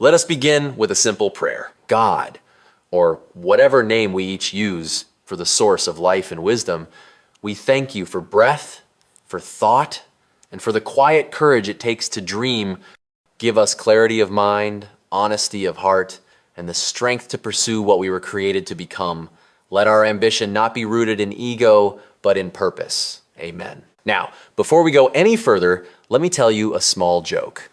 Let us begin with a simple prayer. God, or whatever name we each use for the source of life and wisdom, we thank you for breath, for thought, and for the quiet courage it takes to dream. Give us clarity of mind, honesty of heart, and the strength to pursue what we were created to become. Let our ambition not be rooted in ego, but in purpose. Amen. Now, before we go any further, let me tell you a small joke.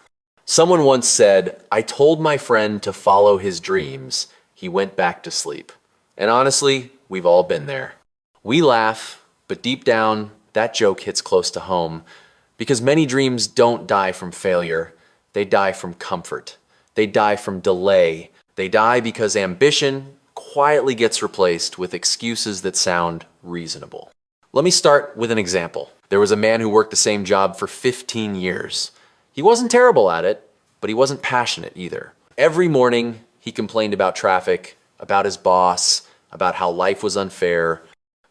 Someone once said, "I told my friend to follow his dreams. He went back to sleep." And honestly, we've all been there. We laugh, but deep down, that joke hits close to home because many dreams don't die from failure. They die from comfort. They die from delay. They die because ambition quietly gets replaced with excuses that sound reasonable. Let me start with an example. There was a man who worked the same job for 15 years. He wasn't terrible at it, but he wasn't passionate either. Every morning, he complained about traffic, about his boss, about how life was unfair.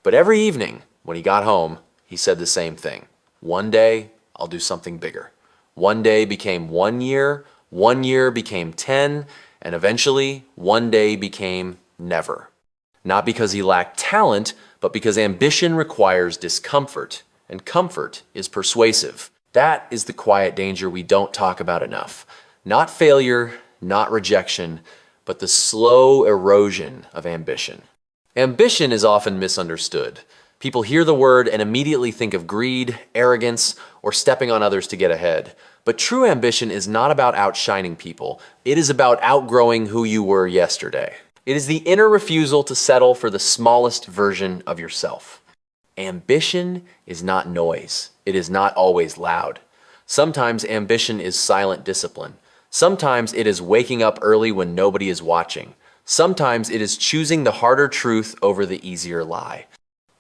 But every evening, when he got home, he said the same thing. One day, I'll do something bigger. One day became 1 year became 10, and eventually, one day became never. Not because he lacked talent, but because ambition requires discomfort, and comfort is persuasive. That is the quiet danger we don't talk about enough. Not failure, not rejection, but the slow erosion of ambition. Ambition is often misunderstood. People hear the word and immediately think of greed, arrogance, or stepping on others to get ahead. But true ambition is not about outshining people. It is about outgrowing who you were yesterday. It is the inner refusal to settle for the smallest version of yourself. Ambition is not noise. It is not always loud. Sometimes ambition is silent discipline. Sometimes it is waking up early when nobody is watching. Sometimes it is choosing the harder truth over the easier lie.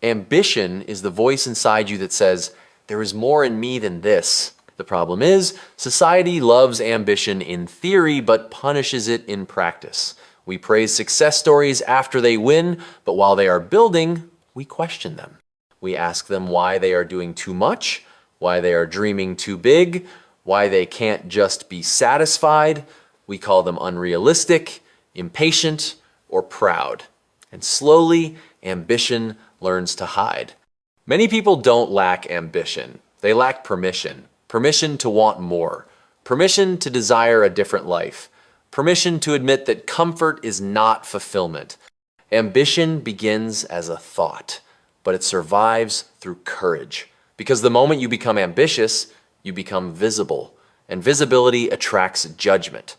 Ambition is the voice inside you that says, "There is more in me than this." The problem is, society loves ambition in theory, but punishes it in practice. We praise success stories after they win, but while they are building, we question them. We ask them why they are doing too much, why they are dreaming too big, why they can't just be satisfied. We call them unrealistic, impatient, or proud. And slowly, ambition learns to hide. Many people don't lack ambition. They lack permission. Permission to want more. Permission to desire a different life. Permission to admit that comfort is not fulfillment. Ambition begins as a thought, but it survives through courage. Because the moment you become ambitious, you become visible, and visibility attracts judgment.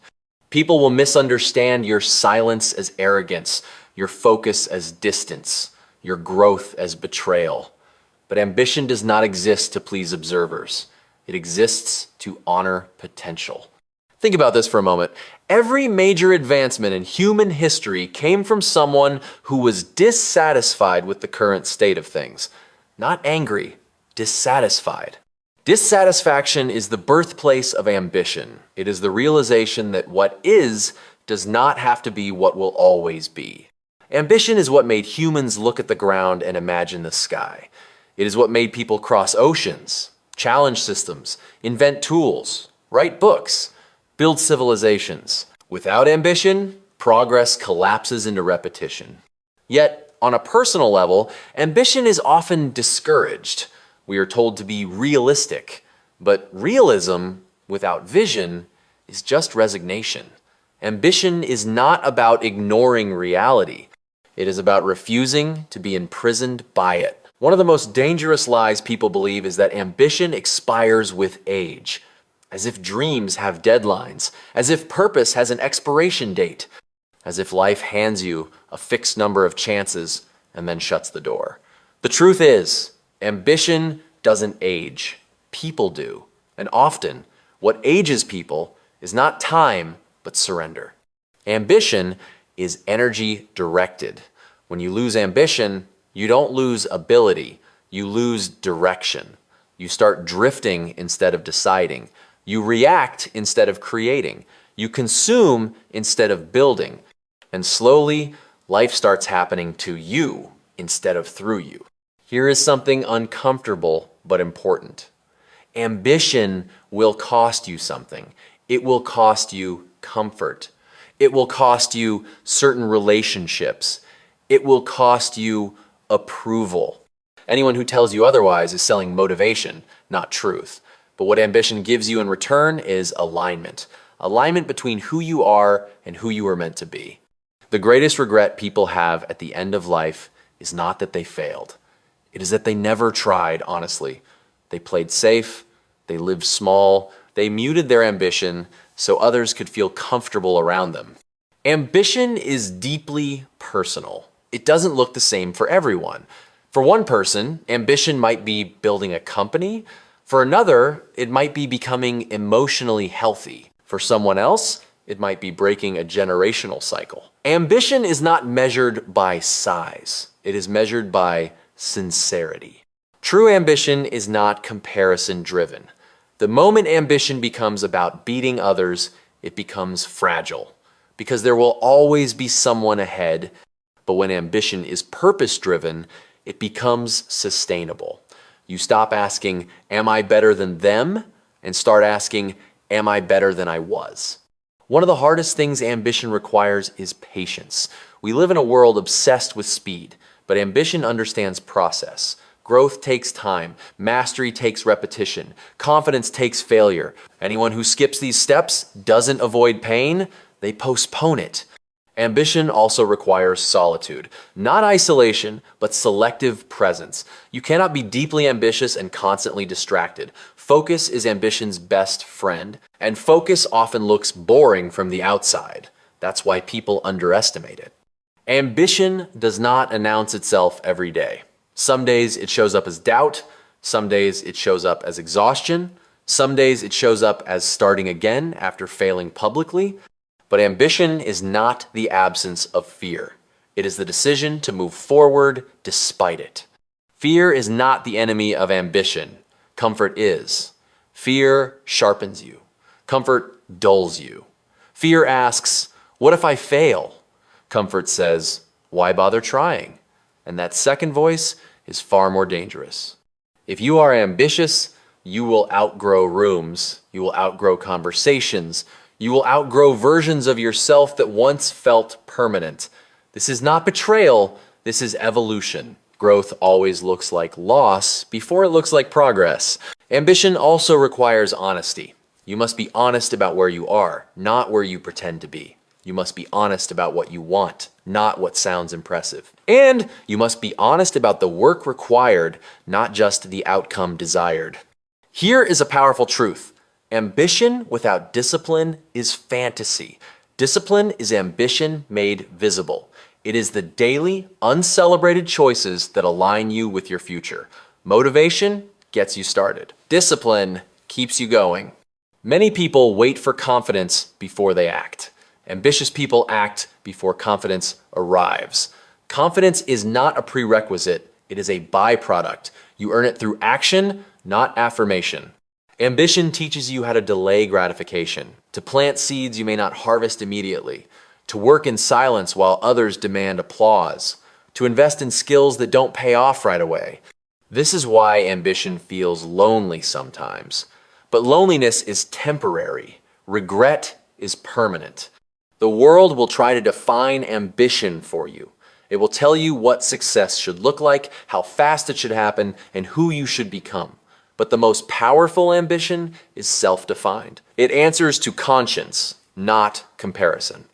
People will misunderstand your silence as arrogance, your focus as distance, your growth as betrayal. But ambition does not exist to please observers. It exists to honor potential. Think about this for a moment. Every major advancement in human history came from someone who was dissatisfied with the current state of things. Not angry, dissatisfied. Dissatisfaction is the birthplace of ambition. It is the realization that what is does not have to be what will always be. Ambition is what made humans look at the ground and imagine the sky. It is what made people cross oceans, challenge systems, invent tools, write books, build civilizations. Without ambition, progress collapses into repetition. Yet, on a personal level, ambition is often discouraged. We are told to be realistic, but realism without vision is just resignation. Ambition is not about ignoring reality. It is about refusing to be imprisoned by it. One of the most dangerous lies people believe is that ambition expires with age, as if dreams have deadlines, as if purpose has an expiration date, as if life hands you a fixed number of chances and then shuts the door. The truth is, ambition doesn't age. People do. And often, what ages people is not time, but surrender. Ambition is energy directed. When you lose ambition, you don't lose ability, you lose direction. You start drifting instead of deciding. You react instead of creating. You consume instead of building. And slowly, life starts happening to you instead of through you. Here is something uncomfortable but important. Ambition will cost you something. It will cost you comfort. It will cost you certain relationships. It will cost you approval. Anyone who tells you otherwise is selling motivation, not truth. But what ambition gives you in return is alignment. Alignment between who you are and who you are meant to be. The greatest regret people have at the end of life is not that they failed. It is that they never tried, honestly. They played safe, they lived small, they muted their ambition so others could feel comfortable around them. Ambition is deeply personal. It doesn't look the same for everyone. For one person, ambition might be building a company. For another, it might be becoming emotionally healthy. For someone else, it might be breaking a generational cycle. Ambition is not measured by size. It is measured by sincerity. True ambition is not comparison-driven. The moment ambition becomes about beating others, it becomes fragile, because there will always be someone ahead. But when ambition is purpose-driven, it becomes sustainable. You stop asking, am I better than them? And start asking, am I better than I was? One of the hardest things ambition requires is patience. We live in a world obsessed with speed, but ambition understands process. Growth takes time, mastery takes repetition, confidence takes failure. Anyone who skips these steps doesn't avoid pain, they postpone it. Ambition also requires solitude, not isolation, but selective presence. You cannot be deeply ambitious and constantly distracted. Focus is ambition's best friend, and focus often looks boring from the outside. That's why people underestimate it. Ambition does not announce itself every day. Some days it shows up as doubt, some days it shows up as exhaustion, some days it shows up as starting again after failing publicly. But ambition is not the absence of fear. It is the decision to move forward despite it. Fear is not the enemy of ambition. Comfort is. Fear sharpens you. Comfort dulls you. Fear asks, what if I fail? Comfort says, why bother trying? And that second voice is far more dangerous. If you are ambitious, you will outgrow rooms. You will outgrow conversations. You will outgrow versions of yourself that once felt permanent. This is not betrayal, this is evolution. Growth always looks like loss before it looks like progress. Ambition also requires honesty. You must be honest about where you are, not where you pretend to be. You must be honest about what you want, not what sounds impressive. And you must be honest about the work required, not just the outcome desired. Here is a powerful truth. Ambition without discipline is fantasy. Discipline is ambition made visible. It is the daily, uncelebrated choices that align you with your future. Motivation gets you started. Discipline keeps you going. Many people wait for confidence before they act. Ambitious people act before confidence arrives. Confidence is not a prerequisite, it is a byproduct. You earn it through action, not affirmation. Ambition teaches you how to delay gratification, to plant seeds you may not harvest immediately, to work in silence while others demand applause, to invest in skills that don't pay off right away. This is why ambition feels lonely sometimes. But loneliness is temporary. Regret is permanent. The world will try to define ambition for you. It will tell you what success should look like, how fast it should happen, and who you should become. But the most powerful ambition is self-defined. It answers to conscience, not comparison.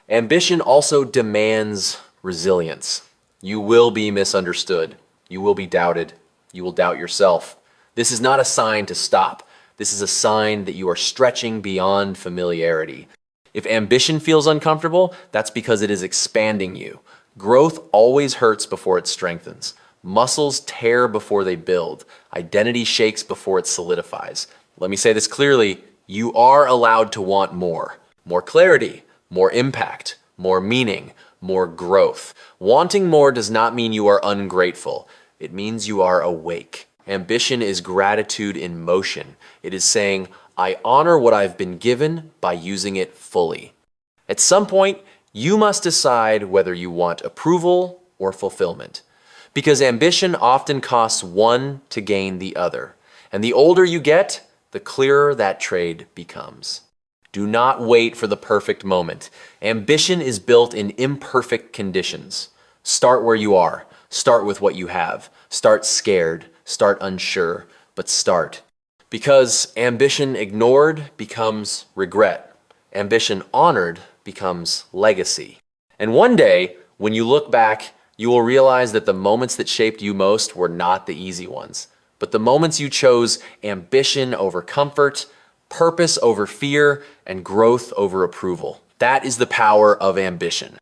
Ambition also demands resilience. You will be misunderstood. You will be doubted. You will doubt yourself. This is not a sign to stop. This is a sign that you are stretching beyond familiarity. If ambition feels uncomfortable, that's because it is expanding you. Growth always hurts before it strengthens. Muscles tear before they build. Identity shakes before it solidifies. Let me say this clearly, you are allowed to want more. More clarity, more impact, more meaning, more growth. Wanting more does not mean you are ungrateful. It means you are awake. Ambition is gratitude in motion. It is saying, I honor what I've been given by using it fully. At some point, you must decide whether you want approval or fulfillment. Because ambition often costs one to gain the other. And the older you get, the clearer that trade becomes. Do not wait for the perfect moment. Ambition is built in imperfect conditions. Start where you are. Start with what you have. Start scared. Start unsure. But start. Because ambition ignored becomes regret. Ambition honored becomes legacy. And one day, when you look back, you will realize that the moments that shaped you most were not the easy ones, but the moments you chose ambition over comfort, purpose over fear, and growth over approval. That is the power of ambition.